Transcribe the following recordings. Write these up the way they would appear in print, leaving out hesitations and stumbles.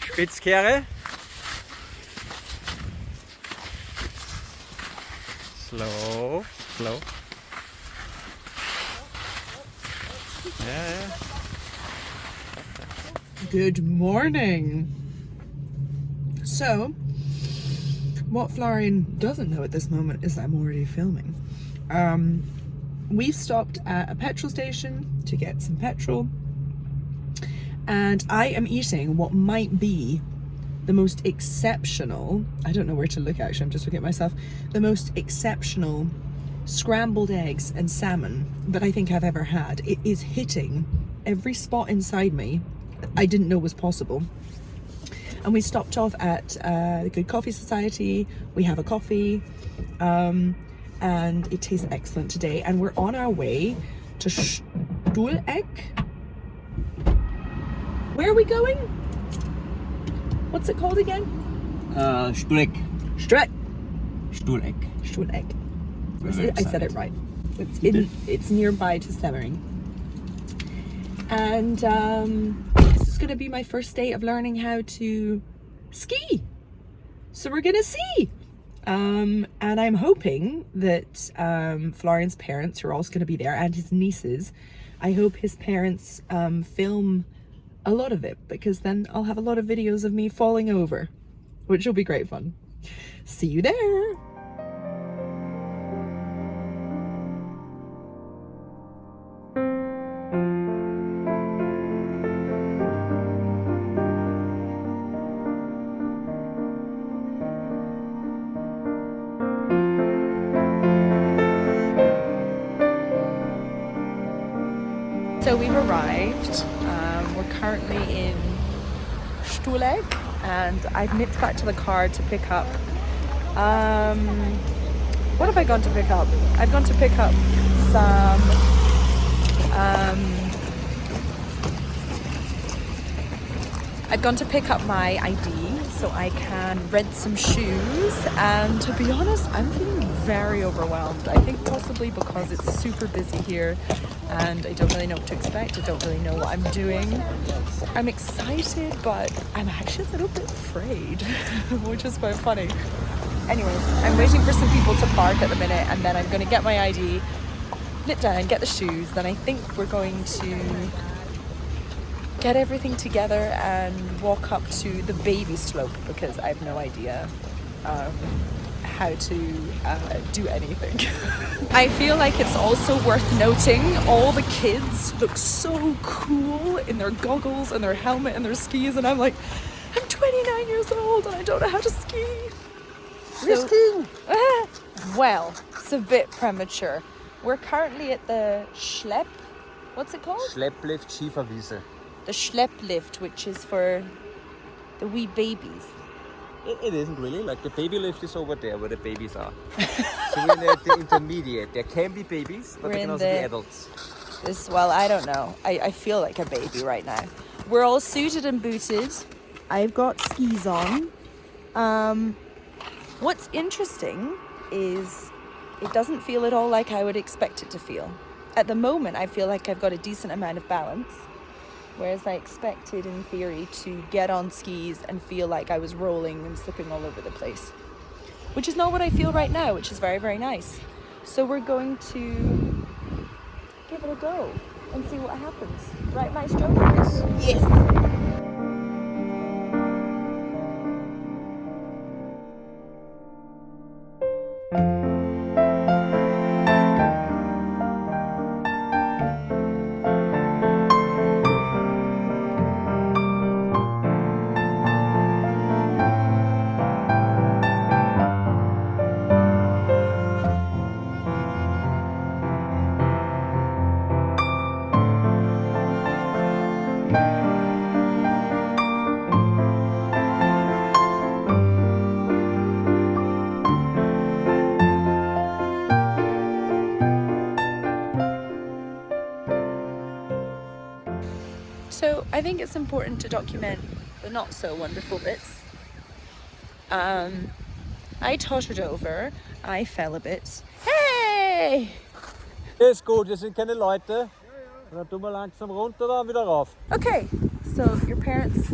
Spitzkehre. Slow, slow. Yeah. Good morning. So, what Florian doesn't know at this moment is I'm already filming. We stopped at a petrol station to get some petrol, and I am eating what might be the most exceptional, I don't know where to look actually, I'm just looking at myself, the most exceptional scrambled eggs and salmon that I think I've ever had. It is hitting every spot inside me I didn't know was possible. And we stopped off at the Good Coffee Society. We have a coffee, and it tastes excellent today. And we're on our way to Stuhleck. Where are we going? What's it called again? Stuhleck. Stuhleck. I said it right. It's nearby to Semmering. And this is going to be my first day of learning how to ski. So we're going to see. And I'm hoping that Florian's parents are also going to be there, and his nieces. I hope his parents film a lot of it, because then I'll have a lot of videos of me falling over, which will be great fun. See you there. So we've arrived. We're currently in Stuhleck, and I've nipped back to the car to pick up. What have I gone to pick up? I've gone to pick up some. I've gone to pick up my ID so I can rent some shoes, and to be honest, I'm feeling very overwhelmed. I think possibly because it's super busy here and I don't really know what to expect. I don't really know what I'm doing. I'm excited, but I'm actually a little bit afraid, which is quite funny. Anyway, I'm waiting for some people to park at the minute, and then I'm going to get my ID, nip down, get the shoes. Then I think we're going to get everything together and walk up to the baby slope, because I have no idea how to do anything. I feel like it's also worth noting all the kids look so cool in their goggles and their helmet and their skis, and I'm like, I'm 29 years old and I don't know how to ski. Well, it's a bit premature. We're currently at the what's it called? Schlepplift Skifahrwiese. The Schlepplift, which is for the wee babies. It isn't really. Like, the baby lift is over there where the babies are. So we're in the intermediate. There can be babies, but there can also be adults. Well, I don't know. I feel like a baby right now. We're all suited and booted. I've got skis on. What's interesting is it doesn't feel at all like I would expect it to feel. At the moment, I feel like I've got a decent amount of balance, whereas I expected in theory to get on skis and feel like I was rolling and slipping all over the place, which is not what I feel right now, which is very, very nice. So we're going to give it a go and see what happens. Right, Maestro? Yes. So I think it's important to document the not so wonderful bits. I tottered over, I fell a bit. Hey! Ist gut, hier sind keine Leute. Dann tun wir langsam runter, dann wieder rauf. Okay, so your parents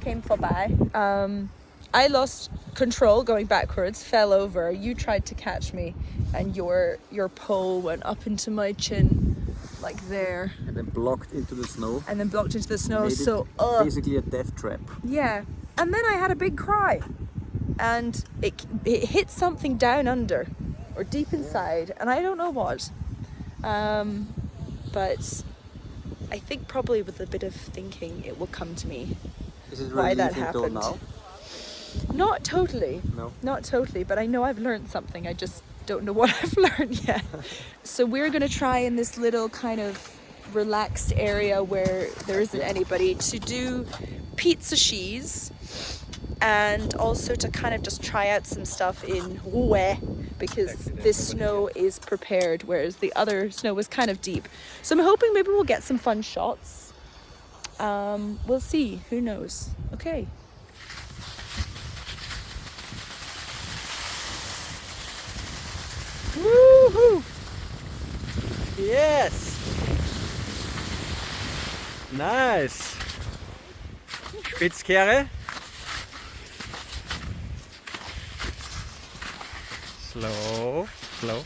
came vorbei. I lost control going backwards, fell over. You tried to catch me, and your pole went up into my chin, like there. And then blocked into the snow. Made so basically a death trap. Yeah. And then I had a big cry, and it hit something down under, or deep inside, and I don't know what. But I think probably with a bit of thinking, it will come to me. Is it why that relieving happened. now? Not totally. No. Not totally, but I know I've learned something. I just don't know what I've learned yet. So we're going to try in this little kind of relaxed area where there isn't anybody to do pizza cheese, and also to kind of just try out some stuff in Rouen, because this snow is prepared, whereas the other snow was kind of deep. So I'm hoping maybe we'll get some fun shots. We'll see. Who knows? Okay. Woohoo! Yes! Nice! Spitzkehre. Slow, slow.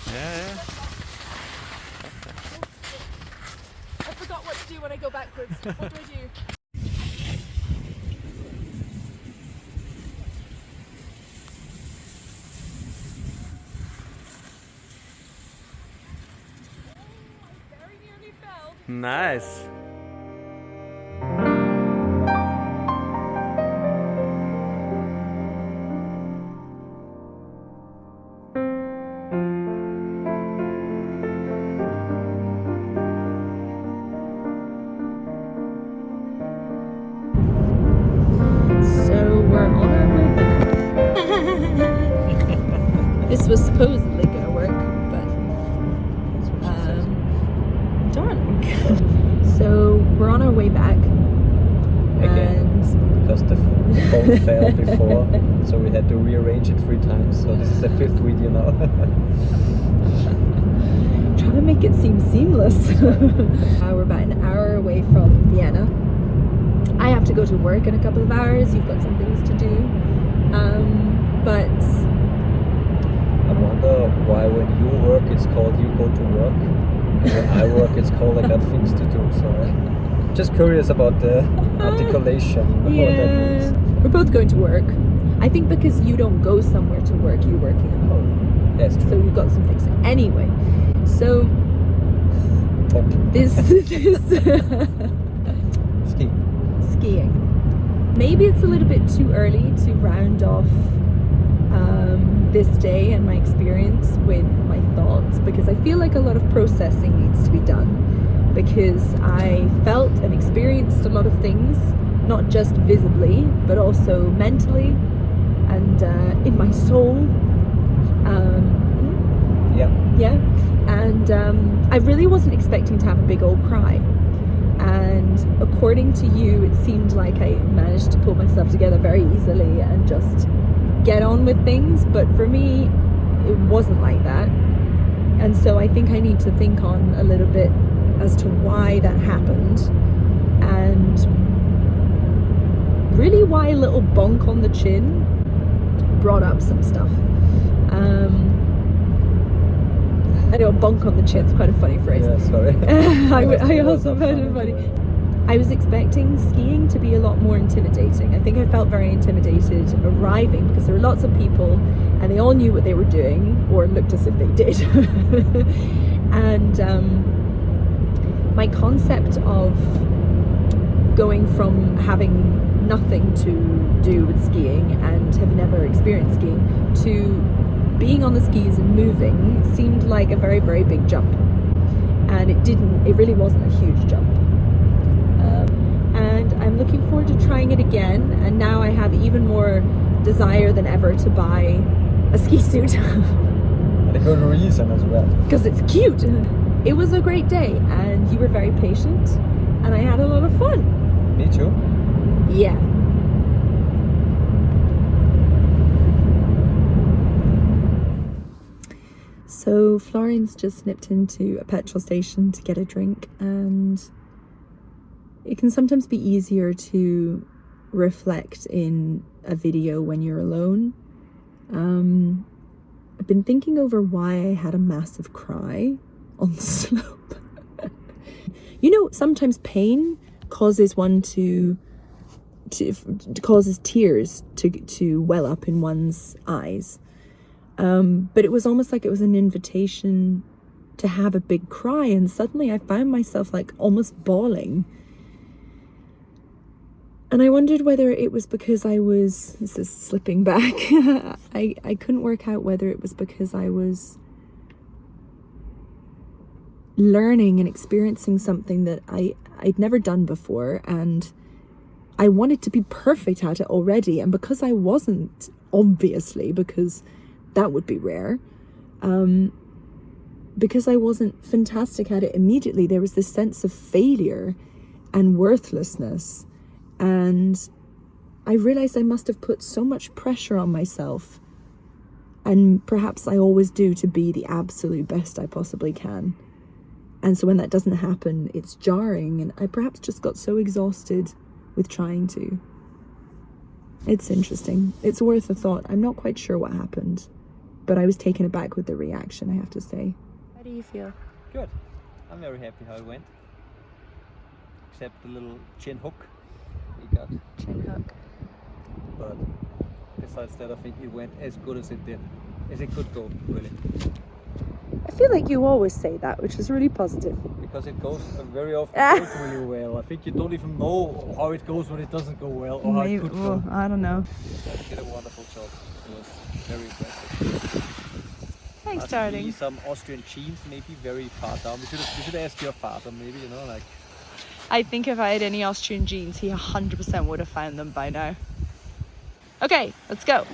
Yeah. I forgot what to do when I go backwards. What do I do? Nice. So we're on our way back. This was supposedly gonna work, but darling. So we're on our way back. Again, because the phone fell before, so we had to rearrange it 3 times. So this is the 5th video now. Trying to make it seem seamless. We're about an hour away from Vienna. I have to go to work in a couple of hours. You've got some things to do. But I wonder why when you work it's called you go to work, and when I work it's called I got things to do. So I'm just curious about the articulation. What that means. We're both going to work. I think because you don't go somewhere to work, you're working at home. That's true. So you've got some things. Anyway, so this skiing. Maybe it's a little bit too early to round off this day and my experience with my thoughts, because I feel like a lot of processing needs to be done, because I felt and experienced a lot of things, not just visibly but also mentally and in my soul. And I really wasn't expecting to have a big old cry. And according to you, it seemed like I managed to pull myself together very easily and just get on with things. But for me, it wasn't like that. And so I think I need to think on a little bit as to why that happened, and really why a little bonk on the chin brought up some stuff. I know, bonk on the chin is quite a funny phrase. Yeah, sorry. I also found it funny. I was expecting skiing to be a lot more intimidating. I think I felt very intimidated arriving because there were lots of people and they all knew what they were doing, or looked as if they did. And my concept of going from having nothing to do with skiing and have never experienced skiing to being on the skis and moving seemed like a very, very big jump. And it really wasn't a huge jump. And I'm looking forward to trying it again. And now I have even more desire than ever to buy a ski suit. And a good reason as well. Because it's cute. It was a great day and you were very patient and I had a lot of fun. Me too. Yeah. So Florian's just nipped into a petrol station to get a drink, and it can sometimes be easier to reflect in a video when you're alone. I've been thinking over why I had a massive cry on the slope. You know, sometimes pain causes one to causes tears to well up in one's eyes. But it was almost like it was an invitation to have a big cry, and suddenly I found myself like almost bawling. And I wondered whether it was because this is slipping back. I couldn't work out whether it was because I was learning and experiencing something that I'd never done before, and I wanted to be perfect at it already. And because I wasn't, obviously, because that would be rare, because I wasn't fantastic at it immediately, there was this sense of failure and worthlessness. And I realized I must have put so much pressure on myself, and perhaps I always do, to be the absolute best I possibly can. And so when that doesn't happen, it's jarring, and I perhaps just got so exhausted with trying to. It's interesting. It's worth a thought. I'm not quite sure what happened, but I was taken aback with the reaction, I have to say. How do you feel? Good. I'm very happy how it went. Except the little chin hook we got. Chin hook. But besides that, I think it went as good as it did. As it could go, really. I feel like you always say that, which is really positive. Because it goes very often goes really well. I think you don't even know how it goes when it doesn't go well, or how it could go. I don't know. You did a wonderful job. It was very impressive. Thanks, darling. Some Austrian jeans, maybe very far down. We should ask your father, maybe, you know, like. I think if I had any Austrian jeans, he 100% would have found them by now. Okay, let's go.